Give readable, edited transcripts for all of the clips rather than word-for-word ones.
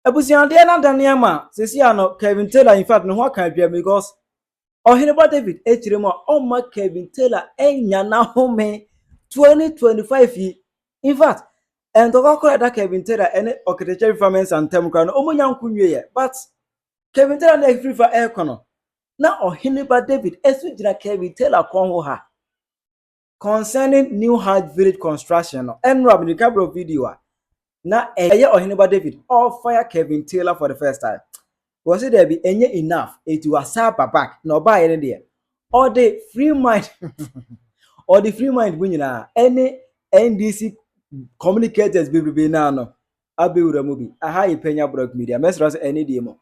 Ebusian de na Daniama, Sesiano, Kevin Taylor, in fact, no one can be because Oheneba David, Echiremo, Kevin Taylor, Enyana home 2025. In fact, and the local that Kevin Taylor and architecture farmers and Temcran, Omonyan Kunye, but Kevin Taylor next free for Aircono. Now Oheneba David, Eswijina Kevin Taylor Congo concerning new Hajj village construction, and Robin the couple of video. Now, Oheneba David, all fire Kevin Taylor for the first time. Was it there be any enough? It was back, no buy any there. Or the Freemind, or the Freemind winning any NDC communicators be now. I'll be with a movie. A high Penyah broke media. Mess any demo.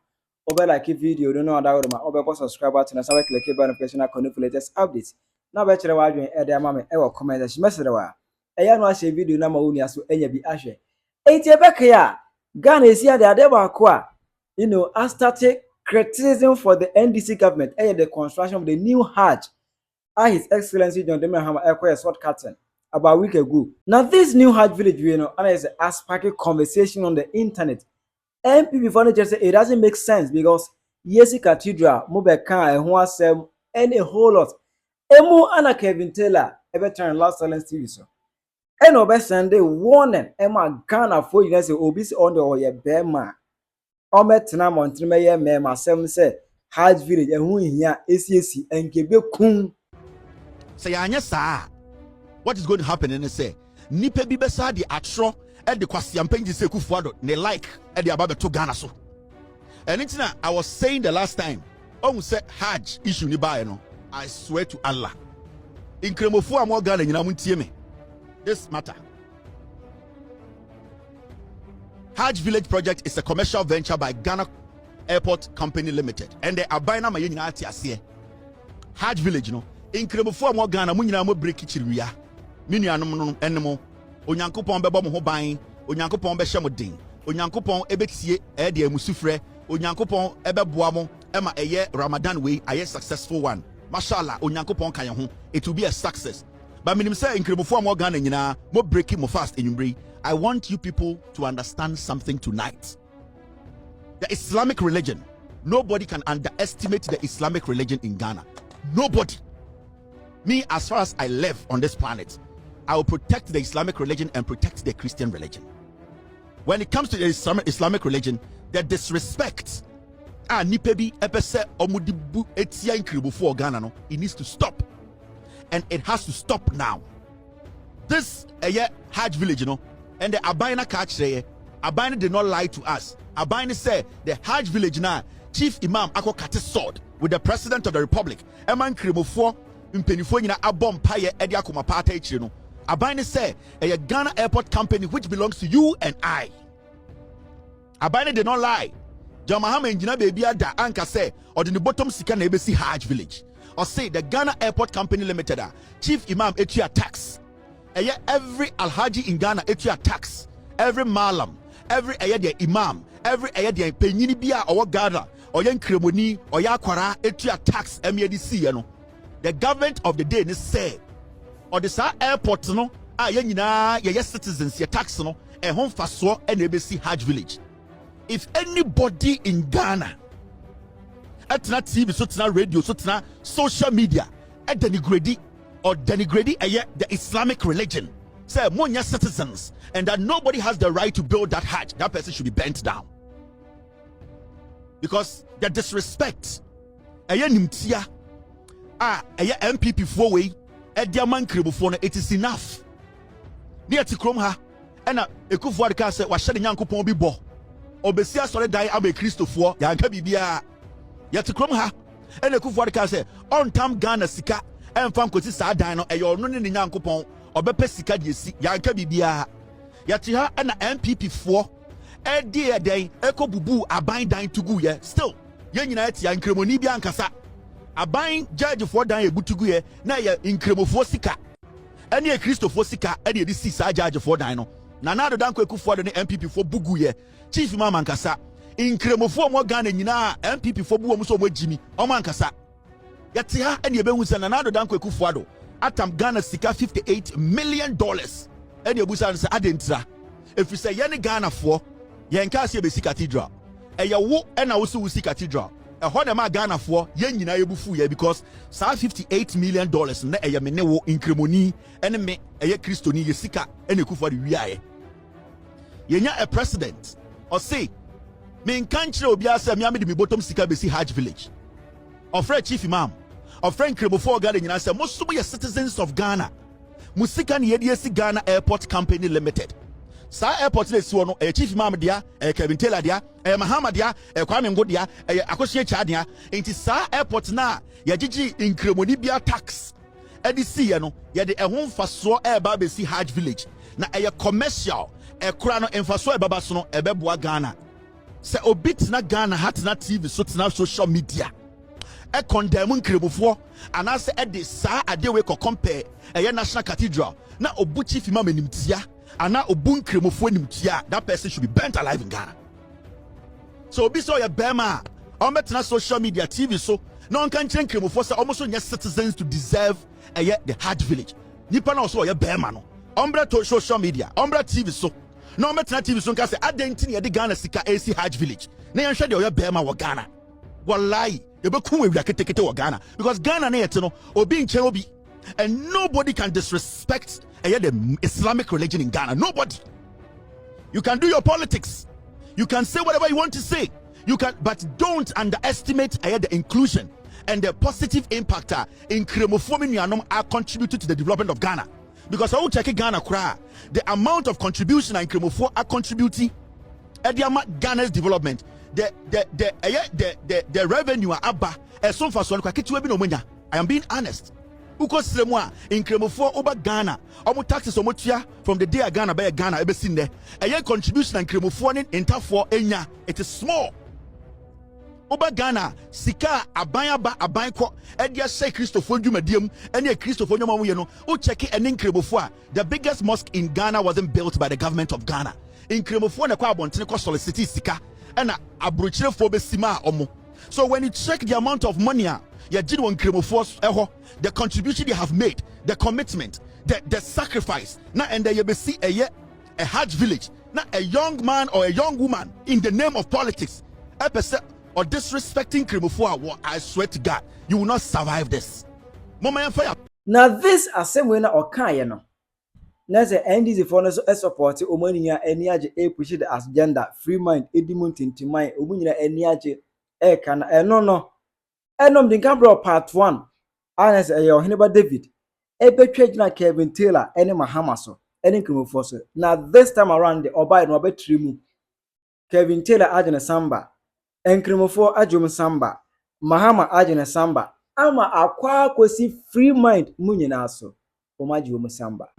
Over like a video, don't know that my over subscribe button and click the notification icon for latest updates. Now, better why you add their mammy ever comment as message. I know I say video number only as to any be ashe. Etiebekaya, Ghana is here, they are there. You know, I started criticism for the NDC government and the construction of the new Hajj. His Excellency John Demahama acquired a short curtain about a week ago. Now, this new Hajj village, you know, is a sparking conversation on the internet. MPP furniture say it doesn't make sense because Yesi Cathedral, Mubeka, and Huasem, and a whole lot. Emu Anna Kevin Taylor, ever turned last silence TV. So. And over Sunday warning Emma Ghana for you say obisi on the oye bema. Ometna Montremeye mema sem say Hajj village and who here ACC and kebe kun. Say anya sa. What is going to happen and say nipa bi besa di atro e de kwasiampanji se kufuado ne like e de ababe to Ghana so. And it's I was saying the last time on say Hajj issue ni ba no. I swear to Allah. In kremofo amwo Ghana nyina muntie me. This matter. Hajj Village project is a commercial venture by Ghana Airport Company Limited. And the Abaina Mayina Atiasie. Hajj Village, no. In Kremofo mo Ghana, Munina mo break chiria. Minianum enemo. Onyankopon bebo mo ho ban. Onyankopon be hye mo din. Onyankopon ebetie e de musufre. Onyankopon ebeboa mo ema eye Ramadan way aye successful one. Mashallah, Onyankopon kan ye ho. It will be a success. But minim say in Kremofo mo Ghana nyina mo breaking mo fast enyumbre. I want you people to understand something tonight. The Islamic religion, nobody can underestimate the Islamic religion in Ghana. Nobody. Me, as far as I live on this planet, I will protect the Islamic religion and protect the Christian religion. When it comes to the Islamic religion, the disrespect nipebi epese omudibu etia in Kremofo Ghana no, it needs to stop. And it has to stop now. This Hajj village, you know, and the Abaina catch say, Abaina did not lie to us. Abaina said the Hajj village now, Chief Imam Ako Kate sword with the President of the Republic. Eman Kremofo, Mpenifo nyina abom paye edi akoma pata echi no. Abaina said a Ghana Airport Company which belongs to you and I. Abaina did not lie. John Mahama engineer baby ada anka say or the bottom sika na ebesi Hajj village. Or say the Ghana Airport Company Limited, Chief Imam etua tax. Every Alhaji in Ghana etua tax. Every Malam, every the Imam, every the Penyini bia or Ghana, or yen Kremoni, or Yakwara etua tax MEDC, no. The government of the day is say, or the Sa airport, no, yes citizens, your tax, no, a home faso and ABC Hajj village. If anybody in Ghana etna TV, so tna radio, so tna social media, denigrate the Islamic religion, say monya citizens, and that nobody has the right to build that Hajj, that person should be bent down. Because the disrespect, nimtia, MPP for way, man Kremofo, it is enough. Near to Krom ha, and a Kufuad can say, was shedding Yanko Pombi Bo, Obesia solid die Abe Christopher, Yanka Bibia. Yet to come ha, and a Kufuad can say, on Tam Ghana Sika, and Fanko Sisa Dino, and your running in Yankopon, or Bepe Sika, Yanka Bibia. Yet to her and MPP 4, a dear day, Echo Bubu, a bind dying to go ye, still, Yanit Yan Kremonibian Kasa, a bind judge for dying Butuguye, na in Kremofo Sika, and ye Christopher Sika, and ye Sisa judge for Dino. Nanado Danko Kufuad and MPP 4 Buguye, Chief Maman Kasa. In Kremofo mo Ghana nyina MPP for buo so mo Jimmy omankasa yete ha ene be hu se nanado danko ekufuado atam Ghana sika $58 million ene ebusa se adentra efri se ye ne Ghana fo Yenka se besi cathedral. Eya wo ena wo se wo si cathedral. Ehɔ na ma Ghana for yen nyina yebufu ye because sa $58 million na eya me ne wo inkremoni ene me eya Kristoni ye sika ene kufa de wiaye. Yenya a president or say me nkanchire obi asa me amede me bottom sika besi Hajj village. Ofre chief imam, ofre nkremofo Ghana nyina say most ye citizens of Ghana. Musika ni yedi esi Ghana Airport Company Limited. Sa airport le si wono chief imam dia Kevin Taylor dia Mahama dia Kwame Ngo dia Akoshe Cha dia enti sa airport na ya gigi inkremoni bia tax NDC ye no ye de ehon faso ba be si Hajj village na commercial kura no emfaso baba so no ebeboa Ghana se obit na Ghana hat na TV so na social media condemn nkremofo anase de sa adewe ko compare national cathedral na obu chief imam enimtia ana obu nkremofo enimtia that person should be burnt alive in Ghana. So obi so your bema on betna social media TV so no can change nkremofo say almost your citizens to deserve the Hajj village nipa na so your bema no ombra to social media ombra TV so no betna TV so can say identity ye de Ghana sika AC Hajj village na yan hwe de your bema wo Ghana wallahi because Ghana na yet no obi nche obi and nobody can disrespect the Islamic religion in Ghana. Nobody. You can do your politics, you can say whatever you want to say, you can, but don't underestimate the inclusion and the positive impact in Kremofo are contributed to the development of Ghana. Because I will check Ghana cry the amount of contribution in Kremofo are contributing at Ghana's development. The revenue Abba as soon as I am being honest. Because in Kremofo over Ghana, our taxes from the day Ghana by Ghana ever seen there. A contribution in Kremofo in for Enya, it is small. Over Ghana, Sika Abayaba Abayko, Edia say Christopher Jumadium, and a Christopher Yano, who check it and in Kremofo. The biggest mosque in Ghana wasn't built by the government of Ghana. In Kremofo na kwa Bontene Solicity Sika. And abrochire for besima omo. So when you check the amount of money you did on Kremofo, the contribution they have made, the commitment, the sacrifice, now and then you see a Hajj village, not a young man or a young woman in the name of politics, or disrespecting Kremofo, I swear to God, you will not survive this. Now this assembly or kayano. Nese NDC for no support omaniya eniaje push the agenda Freemind Edimun Tintimai omunyina eniaje kana no enom din kan bro part 1 anes Oheneba David betwa gina Kevin Taylor ene Mahama so ene Kremofo so. Now this time around the obai no betrimu Kevin Taylor agene samba Kremofo ajum samba Mahama agene samba ama akwa kosi Freemind munyina so omaji wo samba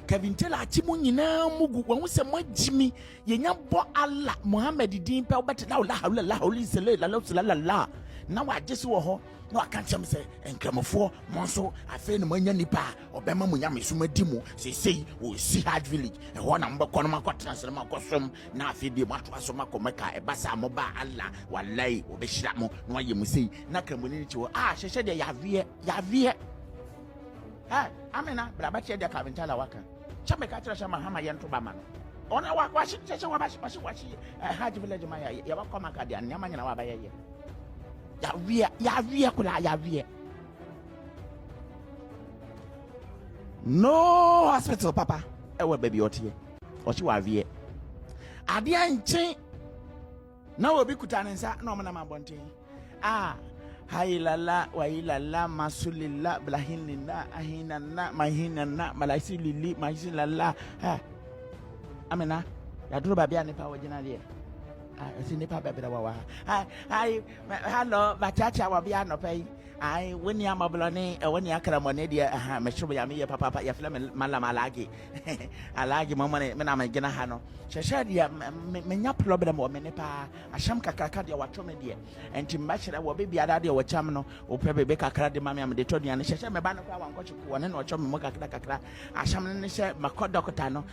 Kevin Taylor atimu nyina mugu wa se mwajimi yenya bo Allah Muhammad din pe obet la la la na wa jesi wo ho na wa kan chem se Kremofo monso afi ne manya nipa obema munyame so madimu sei o si Hajj village e ho na mbekọ no makotena se makosom na afi bi mato aso makomeka e basa mo ba Allah wallahi obehira mo na yemu sei na Kremoni ni chiwo hwehwe de yavie amena bra ba che de Kevin Taylor waka chame ka tira shama hama yento ba mano ona wa shi Hajj village ma ya ba koma ka de anyama nyina wa ba ye ya kula ya no hospital papa ewe baby otie ochi wa vie ade anchen na obi kutane nsa na omna mabonten haylala wa ilala masulilla blahinna ahinanna mahinanna malaisilili mahisilala amena ya duro babia ne pa wajina de esi ne pa babira wa hello bachacha wa bia no pai woni amablone woni akramone de meshubo ya me papa ya fla malama alagi mama ne me na me gina ha no shesha de menya problem o me ne pa asham kakaka de wato me de enti mbachira wo be bia de wo cham no o pe be kakra de mama me de to duane shesha me ba no kwa wankochiku wone no cho me mo kakra asham ne she makodokota no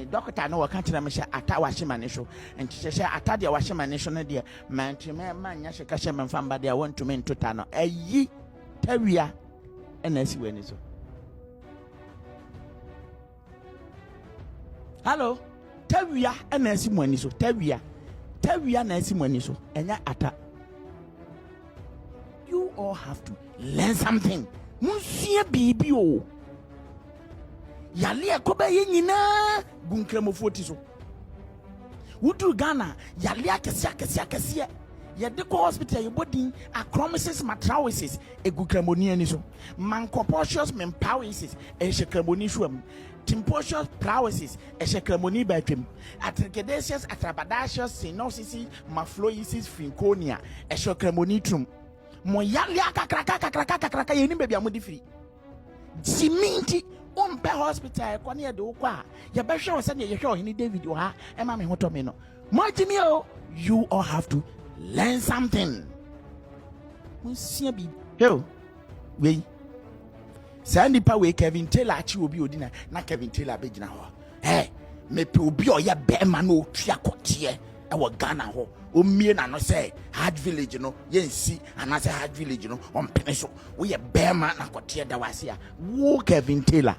dokota no wo ka tira me she ata wa shima ne so enti shesha ata de wa shima ne so ne de manti me manya she ka she me mfamba de won to me ntota no ayi tawia enesi weni so. Hello, tawia enesi mwani so tawia Tawia na esi mwani so. Enya ata. You all have to learn something. Munsia bibi o. Yale akoba ye nyina gunkremofo ti so. Wudu Ghana yale akese. Yede ko hospital ye body acromisis matraosis egukremoni ani so. Mancoportious mempowesis ehyekremoni hwam. Timposious paralysis ehyekremoni batwem. Atrichedasious atrabadacious sinusitis mafloisis franconia ehyekremoni trum. Mo yale akakraka ye ni bebia mo difiri. Jiminti umpe hospital kwa ni de ukwa ya be hwe se ne ye hwe Oheneba David o ha e ma me hoto me no mo jimi o. You all have to learn something. Munsia bi yo we sandi pa we Kevin Taylor achi obi odina na Kevin Taylor be gina ho me pe obi o ya be ma na otua kote e wo Ghana ho o mie na no say Hajj village no yensi anase Hajj village no on pene so wo ye be ma na kote da wase a wo Kevin Taylor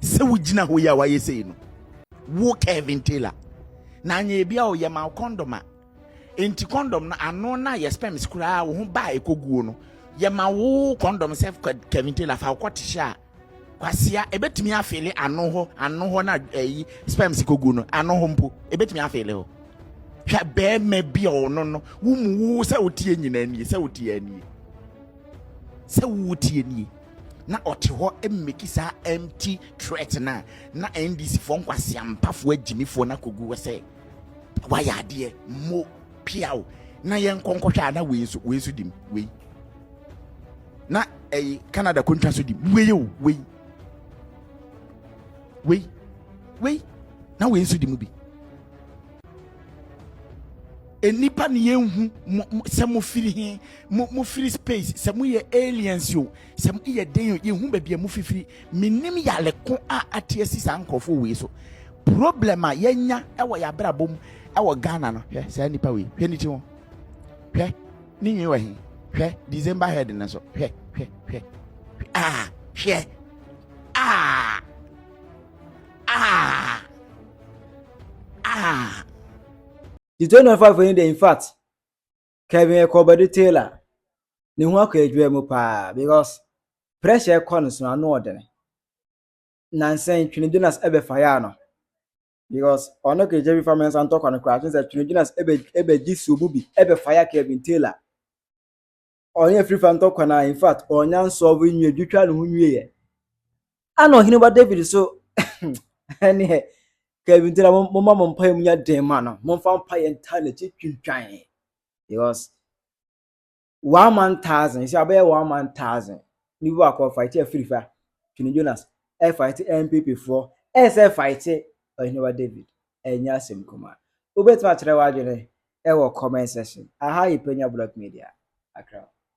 se wo gina ho ya wa ye sei no wo Kevin Taylor na anya bia o ye ma condom a enti condom na ano na ye sperms kura wo ho ba ekoguo no ye ma wo condom self Kevin Taylor fa kwoti sha kwasia ebetimi afele ano ho na sperms koguo no ano ho mpo ebetimi afele ho hwa be me bia ono no wo mu se otie nyina ni se otie ani se wotie ni na ote ho emmeki sa empty threat na NDC fo nkwasia mpafo agimifo na koguo se waya ade mo piao na yen konkohwa na weesu dim we na Canada kontra so dim we na weesu dim bi enipa ne yenhu se mo firi he mo firi space se mo ye aliens yo se mo ye den yenhu ba bia mo fifiri minim yale ko a atiasi sankofo we so problem a yenya ewo ya brabom ewo Ghana no hwe se nipa we hwe ni ti won hwe ni nyi wa he hwe December head na so hwe hwe hwe The 25 in fact Kevin Ekobadi Taylor ni ho akadwa mu pa because pressure corners no ano odene nansen twini Jonas ebe fire no because ono ke jebi family san talk on crash say twini Jonas ebe gisubu bi ebe fire Kevin Taylor onye free fan talk na in fact onya solve nwie dwetwa no ho nwie ye ana Oheneba David so ene Kevin Taylor mo mpa mu nya den ma no mo fa mpa ye ntale twintwan because 1,000 you see about 1,000 ni wo akọ fight e free fa twini Jonas e fight MPP for e fight Oheneba David enya asem kuma obetima kire wa adwene e wo comment section aha Penyah Block Media Accra.